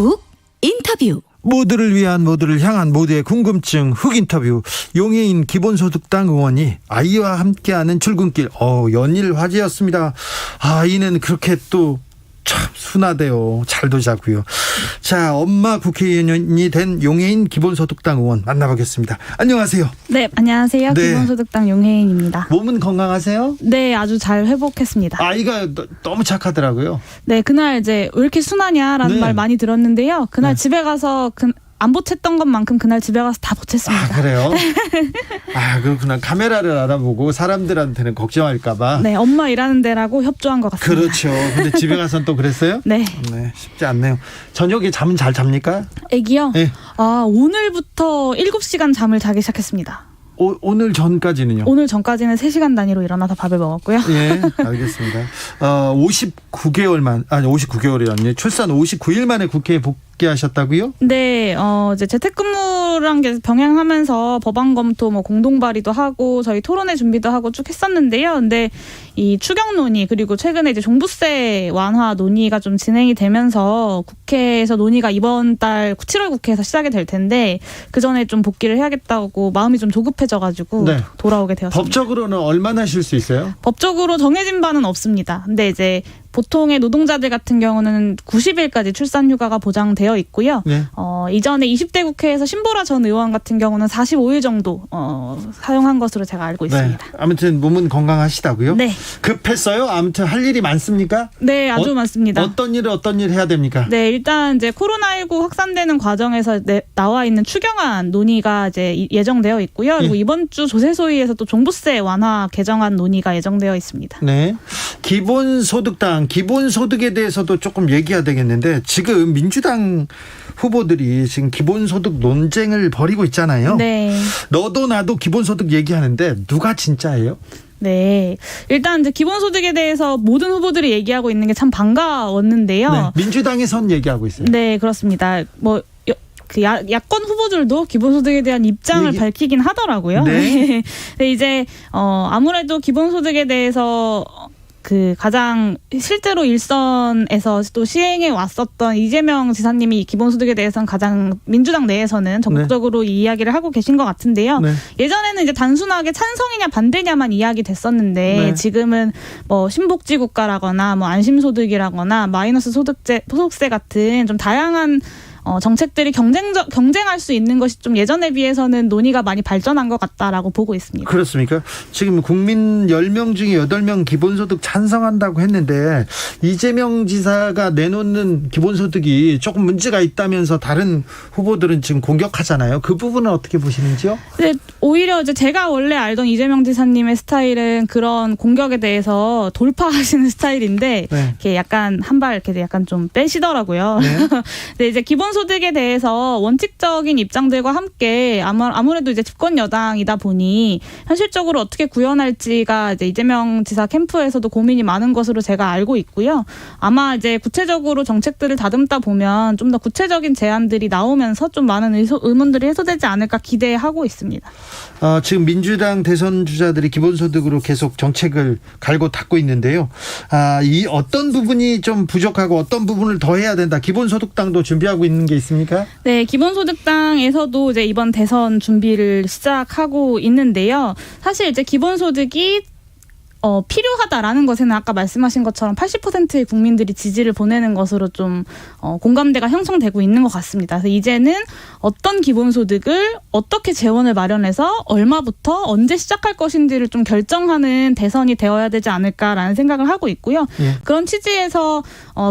훅 인터뷰. 모두를 위한, 모두를 향한, 모두의 궁금증 훅 인터뷰. 용해인 기본소득당 의원이 아이와 함께하는 출근길 연일 화제였습니다. 아이는 그렇게 또 참 순하대요. 잘도 자고요. 자, 엄마 국회의원이 된 용해인 기본소득당 의원 만나보겠습니다. 안녕하세요. 네, 안녕하세요. 네. 기본소득당 용혜인입니다. 몸은 건강하세요? 네, 아주 잘 회복했습니다. 아이가 너무 착하더라고요. 네, 그날 이제 왜 이렇게 순하냐라는 네. 말 많이 들었는데요. 그날 네. 집에 가서 안 보탰던 것만큼 그날 집에 가서 다 보탰습니다. 그래요? 그렇구나. 카메라를 알아보고 사람들한테는 걱정할까봐. 네, 엄마 일하는 데라고 협조한 것 같습니다. 그렇죠. 근데 집에 가서는 또 그랬어요? 네. 네, 쉽지 않네요. 저녁에 잠은 잘 잡니까? 애기요? 네. 오늘부터 7시간 잠을 자기 시작했습니다. 오늘 전까지는요? 오늘 전까지는 3시간 단위로 일어나서 밥을 먹었고요. 예, 알겠습니다. 59개월이라니 출산 59일 만에 국회에 복귀하셨다고요? 네, 이제 재택근무랑 병행하면서 법안 검토, 공동 발의도 하고 저희 토론회 준비도 하고 쭉 했었는데요. 근데 이 추경 논의 그리고 최근에 이제 종부세 완화 논의가 좀 진행이 되면서 국회에서 논의가 이번 달 7월 국회에서 시작이 될 텐데 그 전에 좀 복귀를 해야겠다고 마음이 좀 조급해져가지고 네. 돌아오게 되었습니다. 법적으로는 얼마나 쉴 수 있어요? 법적으로 정해진 바는 없습니다. 근데 이제 보통의 노동자들 같은 경우는 90일까지 출산휴가가 보장되어 있고요. 네. 이전에 20대 국회에서 신보라 전 의원 같은 경우는 45일 정도 사용한 것으로 제가 알고 있습니다. 네. 아무튼 몸은 건강하시다고요? 네. 급했어요? 아무튼 할 일이 많습니까? 네, 아주 많습니다. 어떤 일 해야 됩니까? 네, 일단 이제 코로나19 확산되는 과정에서 나와 있는 추경안 논의가 이제 예정되어 있고요. 그리고 이번 주 조세소위에서 또 종부세 완화 개정안 논의가 예정되어 있습니다. 네. 기본소득에 대해서도 조금 얘기해야 되겠는데 지금 민주당 후보들이 지금 기본소득 논쟁을 벌이고 있잖아요. 네. 너도 나도 기본소득 얘기하는데 누가 진짜예요? 네. 일단 이제 기본소득에 대해서 모든 후보들이 얘기하고 있는 게 참 반가웠는데요. 네. 민주당에선 얘기하고 있어요. 네, 그렇습니다. 야권 후보들도 기본소득에 대한 입장을 밝히긴 하더라고요. 네. 근데 이제 아무래도 기본소득에 대해서 가장 실제로 일선에서 또 시행해 왔었던 이재명 지사님이 기본소득에 대해서는 가장 민주당 내에서는 적극적으로 이 이야기를 하고 계신 것 같은데요. 네. 예전에는 이제 단순하게 찬성이냐 반대냐만 이야기 됐었는데 네. 지금은 신복지 국가라거나 안심소득이라거나 마이너스 소득세 같은 좀 다양한 정책들이 경쟁할 수 있는 것이 좀 예전에 비해서는 논의가 많이 발전한 것 같다라고 보고 있습니다. 그렇습니까? 지금 국민 10명 중에 8명 기본소득 찬성한다고 했는데 이재명 지사가 내놓는 기본소득이 조금 문제가 있다면서 다른 후보들은 지금 공격하잖아요. 그 부분은 어떻게 보시는지요? 네, 오히려 이제 제가 원래 알던 이재명 지사님의 스타일은 그런 공격에 대해서 돌파하시는 스타일인데 네. 이렇게 약간 한 발 이렇게 약간 좀 빼시더라고요. 네. 근데 이제 기본소득에 대해서 원칙적인 입장들과 함께 아무래도 이제 집권 여당이다 보니 현실적으로 어떻게 구현할지가 이제 이재명 지사 캠프에서도 고민이 많은 것으로 제가 알고 있고요. 아마 이제 구체적으로 정책들을 다듬다 보면 좀 더 구체적인 제안들이 나오면서 좀 많은 의문들이 해소되지 않을까 기대하고 있습니다. 지금 민주당 대선 주자들이 기본소득으로 계속 정책을 갈고 닦고 있는데요. 이 어떤 부분이 좀 부족하고 어떤 부분을 더 해야 된다. 기본소득당도 준비하고 있는 게 있습니까? 네, 기본소득당에서도 이제 이번 대선 준비를 시작하고 있는데요. 사실 이제 기본소득이 필요하다라는 것에는 아까 말씀하신 것처럼 80%의 국민들이 지지를 보내는 것으로 좀 공감대가 형성되고 있는 것 같습니다. 그래서 이제는 어떤 기본소득을 어떻게 재원을 마련해서 얼마부터 언제 시작할 것인지를 좀 결정하는 대선이 되어야 되지 않을까라는 생각을 하고 있고요. 예. 그런 취지에서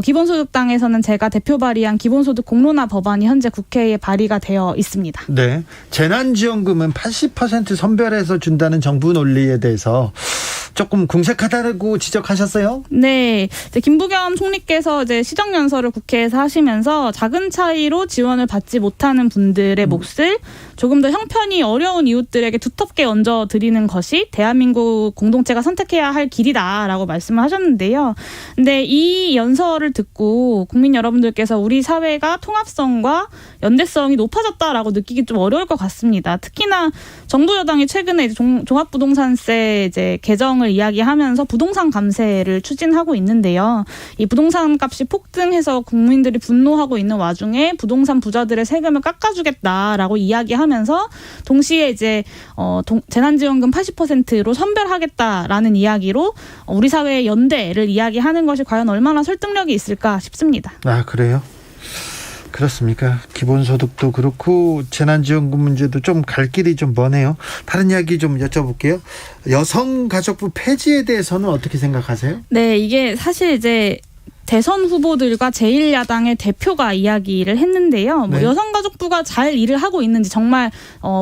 기본소득당에서는 제가 대표 발의한 기본소득 공론화 법안이 현재 국회에 발의가 되어 있습니다. 네, 재난지원금은 80% 선별해서 준다는 정부 논리에 대해서 조금 궁색하다고 지적하셨어요? 네, 김부겸 총리께서 이제 시정연설을 국회에서 하시면서 작은 차이로 지원을 받지 못하는 분들의 몫을 조금 더 형편이 어려운 이웃들에게 두텁게 얹어드리는 것이 대한민국 공동체가 선택해야 할 길이다라고 말씀을 하셨는데요. 근데 이 연설을 듣고 국민 여러분들께서 우리 사회가 통합성과 연대성이 높아졌다라고 느끼기 좀 어려울 것 같습니다. 특히나 정부 여당이 최근에 종합부동산세 개정을 이야기하면서 부동산 감세를 추진하고 있는데요. 이 부동산 값이 폭등해서 국민들이 분노하고 있는 와중에 부동산 부자들의 세금을 깎아주겠다라고 이야기하면서 동시에 이제 재난지원금 80%로 선별하겠다라는 이야기로 우리 사회의 연대를 이야기하는 것이 과연 얼마나 설득력이 있을까 싶습니다. 아, 그래요? 그렇습니까? 기본소득도 그렇고 재난지원금 문제도 좀 갈 길이 좀 머네요. 다른 이야기 좀 여쭤볼게요. 여성가족부 폐지에 대해서는 어떻게 생각하세요? 네, 이게 사실 이제 대선 후보들과 제1야당의 대표가 이야기를 했는데요. 네. 여성가족부가 잘 일을 하고 있는지 정말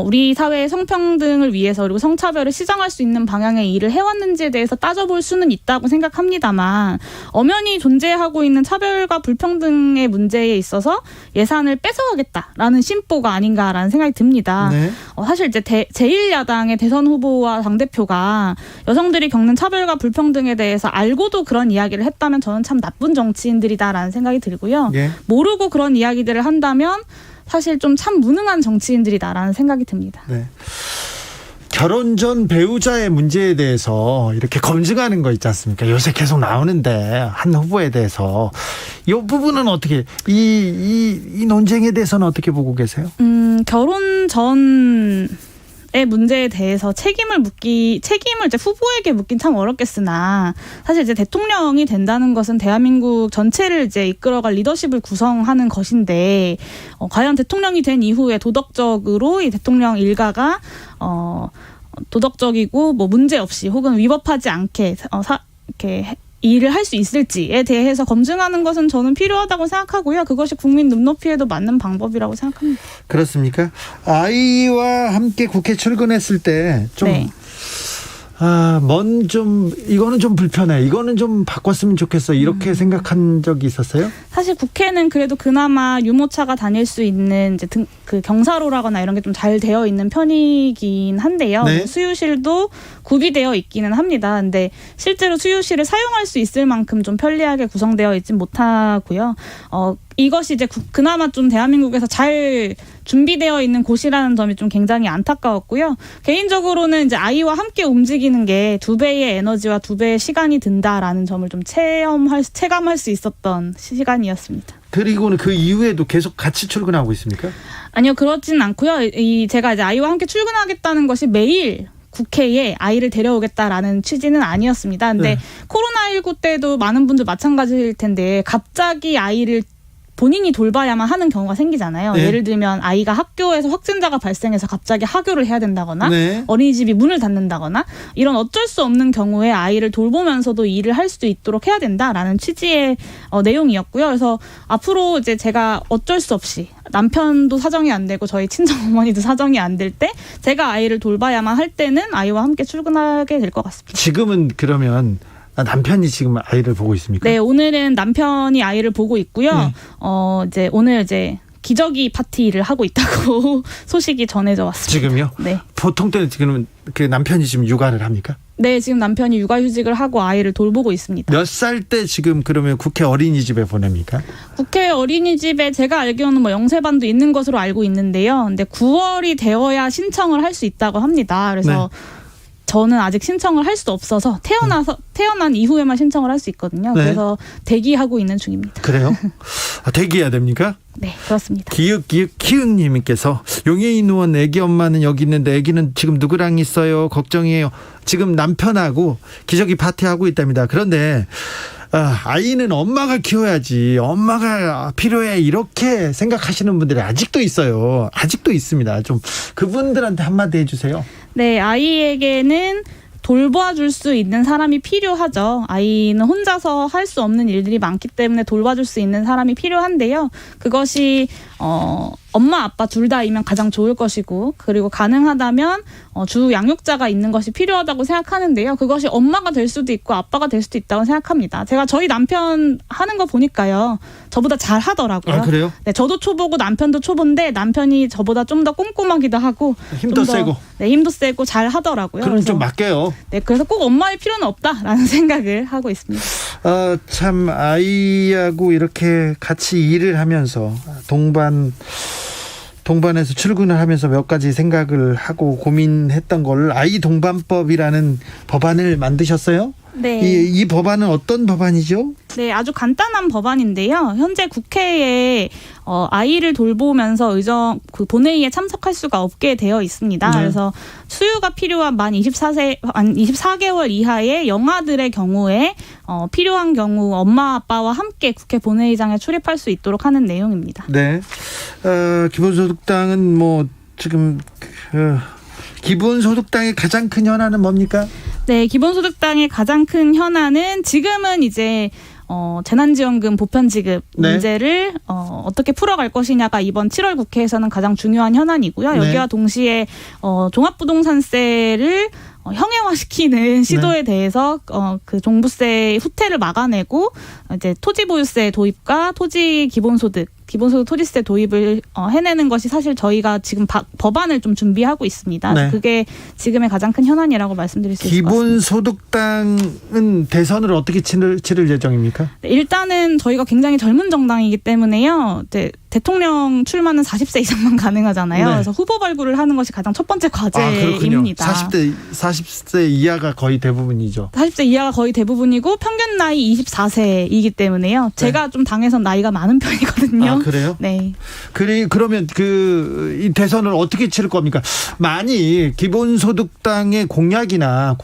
우리 사회의 성평등을 위해서 그리고 성차별을 시정할 수 있는 방향의 일을 해왔는지에 대해서 따져볼 수는 있다고 생각합니다만 엄연히 존재하고 있는 차별과 불평등의 문제에 있어서 예산을 뺏어가겠다라는 심보가 아닌가라는 생각이 듭니다. 네. 사실 이제 제1야당의 대선 후보와 당대표가 여성들이 겪는 차별과 불평등에 대해서 알고도 그런 이야기를 했다면 저는 참 나쁜 정치인들이다라는 생각이 들고요. 예. 모르고 그런 이야기들을 한다면 사실 좀 참 무능한 정치인들이다라는 생각이 듭니다. 네. 결혼 전 배우자의 문제에 대해서 이렇게 검증하는 거 있지 않습니까? 요새 계속 나오는데 한 후보에 대해서 이 부분은 어떻게 이 논쟁에 대해서는 어떻게 보고 계세요? 결혼 전의 문제에 대해서 책임을 이제 후보에게 묻긴 참 어렵겠으나 사실 이제 대통령이 된다는 것은 대한민국 전체를 이제 이끌어갈 리더십을 구성하는 것인데 과연 대통령이 된 이후에 도덕적으로 이 대통령 일가가 도덕적이고 뭐 문제 없이 혹은 위법하지 않게 이렇게 일을 할 수 있을지에 대해서 검증하는 것은 저는 필요하다고 생각하고요. 그것이 국민 눈높이에도 맞는 방법이라고 생각합니다. 그렇습니까? 아이와 함께 국회 출근했을 때 좀 네. 이거는 좀 불편해. 이거는 좀 바꿨으면 좋겠어. 이렇게 생각한 적이 있었어요? 사실 국회는 그래도 그나마 유모차가 다닐 수 있는 이제 그 경사로라거나 이런 게 좀 잘 되어 있는 편이긴 한데요. 네. 수유실도 구비되어 있기는 합니다. 근데 실제로 수유실을 사용할 수 있을 만큼 좀 편리하게 구성되어 있진 못하고요. 이것이 이제 그나마 좀 대한민국에서 잘 준비되어 있는 곳이라는 점이 좀 굉장히 안타까웠고요. 개인적으로는 이제 아이와 함께 움직이는 게 2배의 에너지와 2배의 시간이 든다라는 점을 좀 체감할 수 있었던 시간이었습니다. 그리고는 그 이후에도 계속 같이 출근하고 있습니까? 아니요, 그렇진 않고요. 제가 이제 아이와 함께 출근하겠다는 것이 매일 국회에 아이를 데려오겠다라는 취지는 아니었습니다. 근데 네. 코로나19 때도 많은 분들 마찬가지일 텐데 갑자기 아이를 본인이 돌봐야만 하는 경우가 생기잖아요. 네. 예를 들면 아이가 학교에서 확진자가 발생해서 갑자기 하교를 해야 된다거나 네. 어린이집이 문을 닫는다거나 이런 어쩔 수 없는 경우에 아이를 돌보면서도 일을 할 수도 있도록 해야 된다라는 취지의 내용이었고요. 그래서 앞으로 이제 제가 어쩔 수 없이 남편도 사정이 안 되고 저희 친정어머니도 사정이 안 될 때 제가 아이를 돌봐야만 할 때는 아이와 함께 출근하게 될 것 같습니다. 지금은 그러면 남편이 지금 아이를 보고 있습니까? 네, 오늘은 남편이 아이를 보고 있고요. 네. 이제 오늘 이제 기저귀 파티를 하고 있다고 소식이 전해져 왔습니다. 지금요? 네. 보통 때는 지금 그 남편이 지금 육아를 합니까? 네, 지금 남편이 육아휴직을 하고 아이를 돌보고 있습니다. 몇 살 때 지금 그러면 국회 어린이집에 보냅니까? 국회 어린이집에 제가 알기로는 뭐 영세반도 있는 것으로 알고 있는데요. 근데 9월이 되어야 신청을 할 수 있다고 합니다. 그래서 저는 아직 신청을 할 수 없어서 태어난 이후에만 신청을 할 수 있거든요. 네. 그래서 대기하고 있는 중입니다. 그래요? 대기해야 됩니까? 네, 그렇습니다. 키읔님께서 용해인 의원 애기 엄마는 여기 있는데 애기는 지금 누구랑 있어요? 걱정이에요. 지금 남편하고 기저귀 파티하고 있답니다. 그런데 아이는 엄마가 키워야지, 엄마가 필요해, 이렇게 생각하시는 분들이 아직도 있어요. 아직도 있습니다. 좀 그분들한테 한마디 해주세요. 네, 아이에게는 돌봐줄 수 있는 사람이 필요하죠. 아이는 혼자서 할 수 없는 일들이 많기 때문에 돌봐줄 수 있는 사람이 필요한데요. 그것이 엄마 아빠 둘 다이면 가장 좋을 것이고, 그리고 가능하다면 주 양육자가 있는 것이 필요하다고 생각하는데요. 그것이 엄마가 될 수도 있고 아빠가 될 수도 있다고 생각합니다. 제가 저희 남편 하는 거 보니까요, 저보다 잘 하더라고요. 아, 그래요? 네, 저도 초보고 남편도 초보인데 남편이 저보다 좀 더 꼼꼼하기도 하고 힘도 좀 더, 세고. 네, 힘도 세고 잘 하더라고요. 그럼 그래서 좀 맡겨요. 네, 그래서 꼭 엄마일 필요는 없다라는 생각을 하고 있습니다. 참 아이하고 이렇게 같이 일을 하면서 동반해서 출근을 하면서 몇 가지 생각을 하고 고민했던 걸 아이 동반법이라는 법안을 만드셨어요? 네. 이 법안은 어떤 법안이죠? 네, 아주 간단한 법안인데요. 현재 국회에 아이를 돌보면서 그 본회의에 참석할 수가 없게 되어 있습니다. 네. 그래서 수유가 필요한 만 24개월 이하의 영아들의 경우에 필요한 경우 엄마 아빠와 함께 국회 본회의장에 출입할 수 있도록 하는 내용입니다. 네. 기본소득당은 뭐 지금 기본소득당의 가장 큰 현안은 뭡니까? 네, 기본소득당의 가장 큰 현안은 지금은 이제 재난지원금 보편지급 네. 문제를 어떻게 풀어갈 것이냐가 이번 7월 국회에서는 가장 중요한 현안이고요. 네. 여기와 동시에 종합부동산세를 형해화시키는 시도에 대해서 그 종부세 후퇴를 막아내고 이제 토지보유세 도입과 기본소득 토지세 도입을 해내는 것이 사실 저희가 지금 법안을 좀 준비하고 있습니다. 네. 그게 지금의 가장 큰 현안이라고 말씀드릴 수 있을 것 같습니다. 기본소득당은 대선을 어떻게 치를 예정입니까? 네, 일단은 저희가 굉장히 젊은 정당이기 때문에요. 대통령 출마는 40세 이상만 가능하잖아요. 네. 그래서 후보 발굴을 하는 것이 가장 첫 번째 과제입니다. 40세 이하가 거의 대부분이죠. 40세 이하가 거의 대부분이고 평균 나이 24세이기 때문에요. 제가 좀 당에선 나이가 많은 편이거든요. 아, 그래요? 네. 그러면 이 대선을 어떻게 치를 겁니까? 많이 기본소득당의 공약이나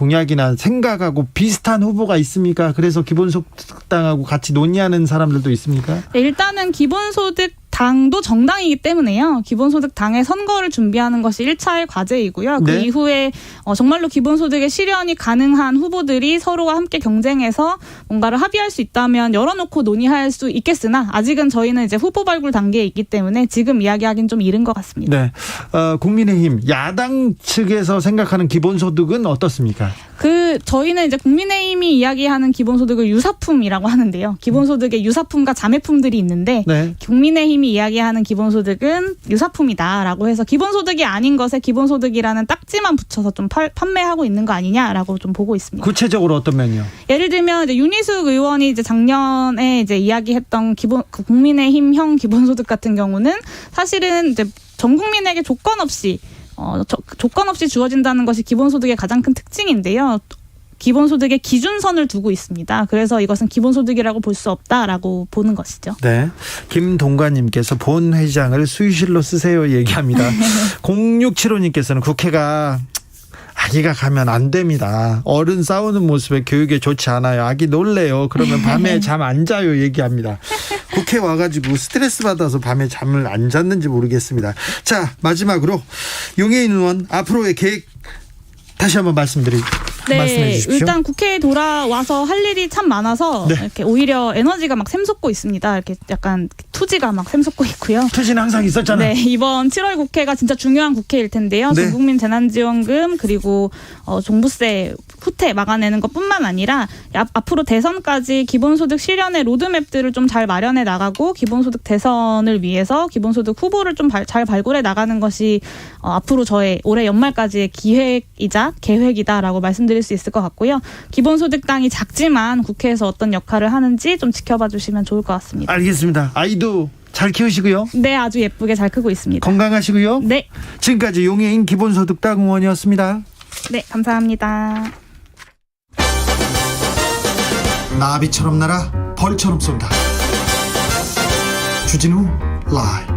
생각하고 비슷한 후보가 있습니까? 그래서 기본소득당하고 같이 논의하는 사람들도 있습니까? 네, 일단은 기본소득 당도 정당이기 때문에요. 기본소득 당의 선거를 준비하는 것이 1차의 과제이고요. 그 네. 이후에 정말로 기본소득의 실현이 가능한 후보들이 서로와 함께 경쟁해서 뭔가를 합의할 수 있다면 열어놓고 논의할 수 있겠으나 아직은 저희는 이제 후보 발굴 단계에 있기 때문에 지금 이야기하기는 좀 이른 것 같습니다. 네. 국민의힘 야당 측에서 생각하는 기본소득은 어떻습니까? 저희는 이제 국민의힘이 이야기하는 기본소득을 유사품이라고 하는데요. 기본소득의 유사품과 자매품들이 있는데 네. 국민의힘이 이야기하는 기본소득은 유사품이다라고 해서 기본소득이 아닌 것에 기본소득이라는 딱지만 붙여서 좀 판매하고 있는 거 아니냐라고 좀 보고 있습니다. 구체적으로 어떤 면이요? 예를 들면 이제 윤희숙 의원이 이제 작년에 이제 이야기했던 국민의힘형 기본소득 같은 경우는 사실은 이제 전 국민에게 조건 없이 주어진다는 것이 기본소득의 가장 큰 특징인데요. 기본소득의 기준선을 두고 있습니다. 그래서 이것은 기본소득이라고 볼 수 없다라고 보는 것이죠. 네. 김동관님께서 본회장을 수의실로 쓰세요 얘기합니다. 0675님께서는 국회가 아기가 가면 안 됩니다. 어른 싸우는 모습에 교육에 좋지 않아요. 아기 놀래요. 그러면 밤에 잠 안 자요 얘기합니다. 국회 와가지고 스트레스 받아서 밤에 잠을 안 잤는지 모르겠습니다. 자, 마지막으로 용해인 의원 앞으로의 계획 다시 한번 말씀해 주십시오. 일단 국회에 돌아와서 할 일이 참 많아서 네. 이렇게 오히려 에너지가 막 샘솟고 있습니다. 이렇게 약간 투지가 막 샘솟고 있고요. 투지는 항상 있었잖아요. 네, 이번 7월 국회가 진짜 중요한 국회일 텐데요. 네. 전국민 재난지원금 그리고 종부세 후퇴 막아내는 것뿐만 아니라 앞으로 대선까지 기본소득 실현의 로드맵들을 좀 잘 마련해 나가고 기본소득 대선을 위해서 기본소득 후보를 좀 잘 발굴해 나가는 것이 앞으로 저의 올해 연말까지의 기획이자 계획이다라고 말씀드릴 수 있을 것 같고요. 기본소득당이 작지만 국회에서 어떤 역할을 하는지 좀 지켜봐 주시면 좋을 것 같습니다. 알겠습니다. 아이도 잘 키우시고요. 네, 아주 예쁘게 잘 크고 있습니다. 건강하시고요. 네. 지금까지 용해인 기본소득당 의원이었습니다. 네, 감사합니다. 나비처럼 날아 벌처럼 쏜다. 주진우 라이브.